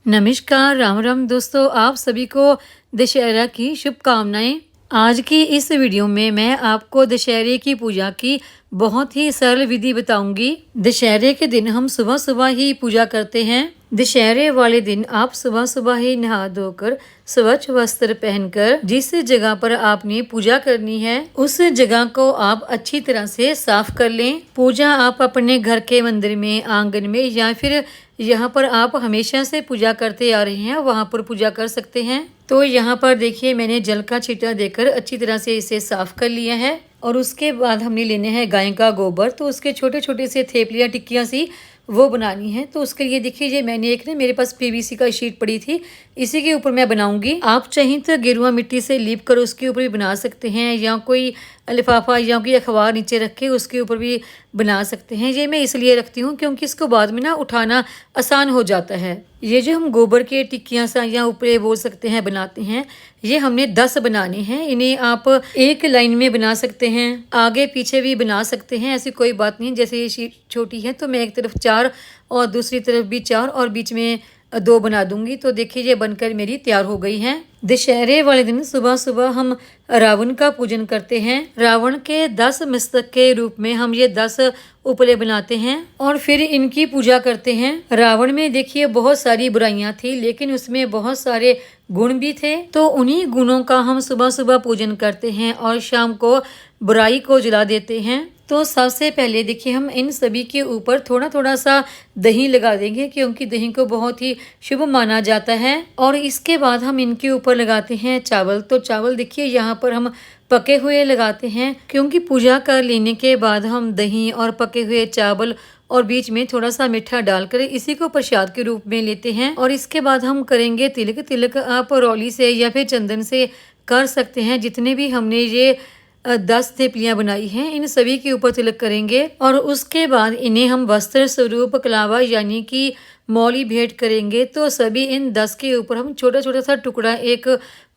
नमस्कार, राम राम दोस्तों, आप सभी को दशहरा की शुभकामनाएं। आज की इस वीडियो में मैं आपको दशहरे की पूजा की बहुत ही सरल विधि बताऊंगी। दशहरे के दिन हम सुबह सुबह ही पूजा करते हैं। दशहरे वाले दिन आप सुबह सुबह ही नहा धोकर स्वच्छ वस्त्र पहनकर जिस जगह पर आपने पूजा करनी है उस जगह को आप अच्छी तरह से साफ कर लें। पूजा आप अपने घर के मंदिर में, आंगन में या फिर यहाँ पर आप हमेशा से पूजा करते आ रहे हैं वहाँ पर पूजा कर सकते हैं। तो यहाँ पर देखिए मैंने जल का छींटा देकर अच्छी तरह से इसे साफ कर लिया है और उसके बाद हमने लेने हैं गाय का गोबर। तो उसके छोटे छोटे से थेपलियाँ टिक्कियाँ सी वो बनानी है। तो उसके लिए देखिए ये मैंने एक ना मेरे पास पीवीसी का शीट पड़ी थी, इसी के ऊपर मैं बनाऊंगी। आप चाहें तो गेरुआ मिट्टी से लीप कर उसके ऊपर भी बना सकते हैं या कोई लिफाफा या कोई अखबार नीचे रख के उसके ऊपर भी बना सकते हैं। ये मैं इसलिए रखती हूँ क्योंकि इसको बाद में ना उठाना आसान हो जाता है। ये जो हम गोबर के टिक्कियाँ सा या ऊपर बोल सकते हैं बनाते हैं, ये हमने 10 बनाने हैं। इन्हें आप एक लाइन में बना सकते हैं, आगे पीछे भी बना सकते हैं, ऐसी कोई बात नहीं। जैसे ये शीट छोटी है तो मैं एक तरफ 4 और दूसरी तरफ भी 4 और बीच में 2 बना दूंगी। तो देखिए ये बनकर मेरी तैयार हो गई है। दशहरे वाले दिन सुबह सुबह हम रावण का पूजन करते हैं। रावण के 10 मस्तक के रूप में हम ये 10 उपले बनाते हैं और फिर इनकी पूजा करते हैं। रावण में देखिए बहुत सारी बुराइयां थी लेकिन उसमें बहुत सारे गुण भी थे। तो उन्हीं गुणों का हम सुबह सुबह पूजन करते हैं और शाम को बुराई को जला देते हैं। तो सबसे पहले देखिए हम इन सभी के ऊपर थोड़ा थोड़ा सा दही लगा देंगे क्योंकि दही को बहुत ही शुभ माना जाता है। और इसके बाद हम इनके ऊपर लगाते हैं चावल। तो चावल देखिए यहाँ पर हम पके हुए लगाते हैं क्योंकि पूजा कर लेने के बाद हम दही और पके हुए चावल और बीच में थोड़ा सा मीठा डालकर इसी को प्रसाद के रूप में लेते हैं। और इसके बाद हम करेंगे तिलक। तिलक आप रौली से या फिर चंदन से कर सकते हैं। जितने भी हमने ये 10 थेपलियाँ बनाई हैं इन सभी के ऊपर तिलक करेंगे और उसके बाद इन्हें हम वस्त्र स्वरूप कलावा यानी कि मौली भेंट करेंगे। तो सभी इन 10 के ऊपर हम छोटा छोटा सा टुकड़ा एक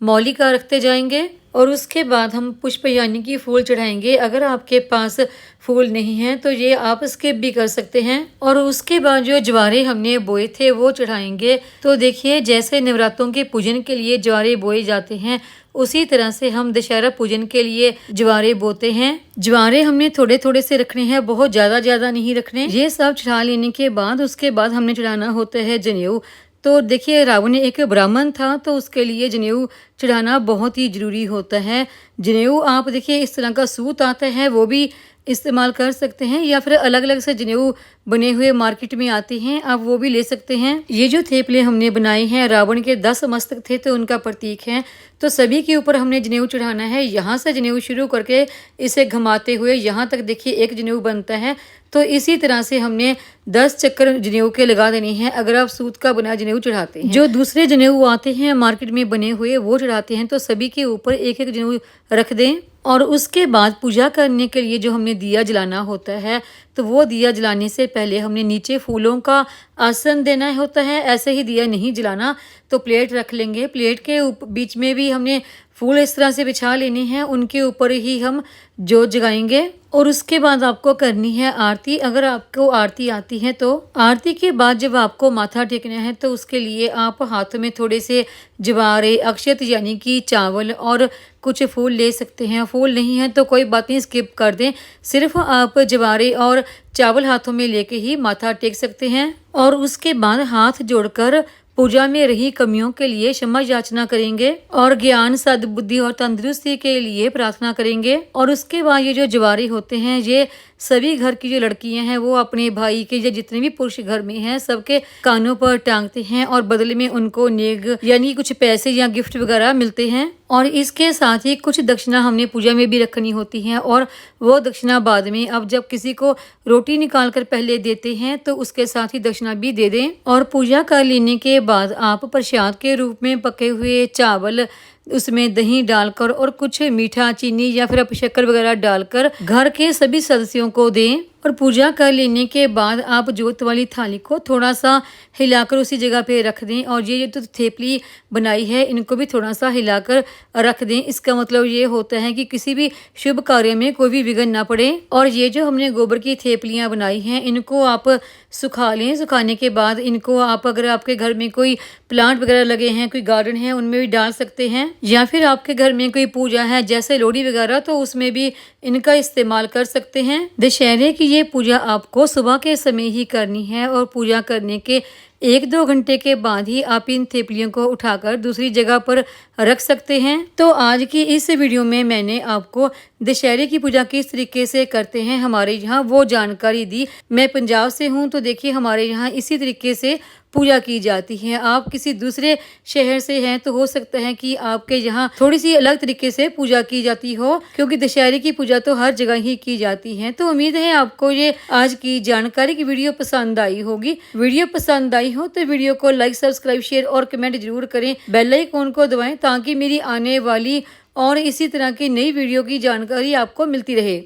मौली का रखते जाएंगे और उसके बाद हम पुष्प यानी कि फूल चढ़ाएंगे। अगर आपके पास फूल नहीं है तो ये आप स्किप भी कर सकते हैं। और उसके बाद जो ज्वारे हमने बोए थे वो चढ़ाएंगे। तो देखिए जैसे नवरात्रों के पूजन के लिए ज्वारे बोए जाते हैं उसी तरह से हम दशहरा पूजन के लिए ज्वारे बोते हैं। ज्वारे हमने थोड़े थोड़े से रखने हैं, बहुत ज्यादा नहीं रखने। ये सब चढ़ा लेने के बाद उसके बाद हमने चढ़ाना होता है जनेऊ। तो देखिए रावण एक ब्राह्मण था तो उसके लिए जनेऊ चढ़ाना बहुत ही जरूरी होता है। जनेऊ आप देखिए इस तरह का सूत आता है वो भी इस्तेमाल कर सकते हैं या फिर अलग अलग से जनेऊ बने हुए मार्केट में आते हैं, आप वो भी ले सकते हैं। ये जो थेपले हमने बनाए हैं रावण के 10 मस्तक थे तो उनका प्रतीक है। तो सभी के ऊपर हमने जनेऊ चढ़ाना है। यहाँ से जनेऊ शुरू करके इसे घुमाते हुए यहाँ तक देखिए एक जनेऊ बनता है। तो इसी तरह से हमने 10 चक्कर जनेऊ के लगा देने हैं अगर आप सूत का बना जनेऊ चढ़ाते हैं। जो दूसरे जनेऊ आते हैं मार्केट में बने हुए वो चढ़ाते हैं। तो सभी के ऊपर एक एक जनेऊ रख दें और उसके बाद पूजा करने के लिए जो हमने दिया जलाना होता है तो वो दिया जलाने से पहले हमने नीचे फूलों का आसन देना होता है। ऐसे ही दिया नहीं जलाना। तो प्लेट रख लेंगे, प्लेट के बीच में भी हमने फूल इस तरह से बिछा लेने हैं, उनके ऊपर ही हम जोत जगाएंगे। और उसके बाद आपको करनी है आरती। अगर आपको आरती आती है तो आरती के बाद जब आपको माथा टेकना है तो उसके लिए आप हाथ में थोड़े से जवारे, अक्षत यानी कि चावल और कुछ फूल ले सकते हैं। फूल नहीं है तो कोई बात नहीं, स्किप कर दें। सिर्फ आप जवारे और चावल हाथों में लेके ही माथा टेक सकते हैं। और उसके बाद हाथ जोड़कर पूजा में रही कमियों के लिए क्षमा याचना करेंगे और ज्ञान, सद्बुद्धि और तंदुरुस्ती के लिए प्रार्थना करेंगे। और उसके बाद ये जो जवारे होते हैं ये सभी घर की जो लड़कियां हैं वो अपने भाई के या जितने भी पुरुष घर में हैं सबके कानों पर टांगते हैं और बदले में उनको नेग यानी कुछ पैसे या गिफ्ट वगैरह मिलते हैं। और इसके साथ ही कुछ दक्षिणा हमने पूजा में भी रखनी होती है और वो दक्षिणा बाद में। अब जब किसी को रोटी निकाल कर पहले देते हैं तो उसके साथ ही दक्षिणा भी दे दें। और पूजा कर लेने के बाद आप प्रसाद के रूप में पके हुए चावल, उसमें दही डालकर और कुछ मीठा, चीनी या फिर आप शक्कर वगैरह डालकर घर के सभी सदस्यों को दें। और पूजा कर लेने के बाद आप जोत वाली थाली को थोड़ा सा हिलाकर उसी जगह पे रख दें और ये जो थेपली बनाई है इनको भी थोड़ा सा हिलाकर रख दें। इसका मतलब ये होता है कि किसी भी शुभ कार्य में कोई भी विघ्न ना पड़े। और ये जो हमने गोबर की थेपलियां बनाई हैं इनको आप सुखा लें। सुखाने के बाद इनको आप, अगर आपके घर में कोई प्लांट वगैरह लगे हैं, कोई गार्डन है, उनमें भी डाल सकते हैं, या फिर आपके घर में कोई पूजा है जैसे लोहड़ी वगैरह, तो उसमें भी इनका इस्तेमाल कर सकते हैं। दशहरे की ये पूजा आपको सुबह के समय ही करनी है और पूजा करने के 1-2 घंटे के बाद ही आप इन थेपलियों को उठाकर दूसरी जगह पर रख सकते हैं। तो आज की इस वीडियो में मैंने आपको दशहरे की पूजा किस तरीके से करते हैं हमारे यहाँ वो जानकारी दी। मैं पंजाब से हूँ तो देखिए हमारे यहाँ इसी तरीके से पूजा की जाती है। आप किसी दूसरे शहर से हैं तो हो सकता है कि आपके यहाँ थोड़ी सी अलग तरीके से पूजा की जाती हो, क्योंकि दशहरे की पूजा तो हर जगह ही की जाती है। तो उम्मीद है आपको ये आज की जानकारी की वीडियो पसंद आई होगी। वीडियो पसंद आई हो तो वीडियो को लाइक, सब्सक्राइब, शेयर और कमेंट जरूर करें। बेल आइकन को दबाएं ताकि मेरी आने वाली और इसी तरह की नई वीडियो की जानकारी आपको मिलती रहे।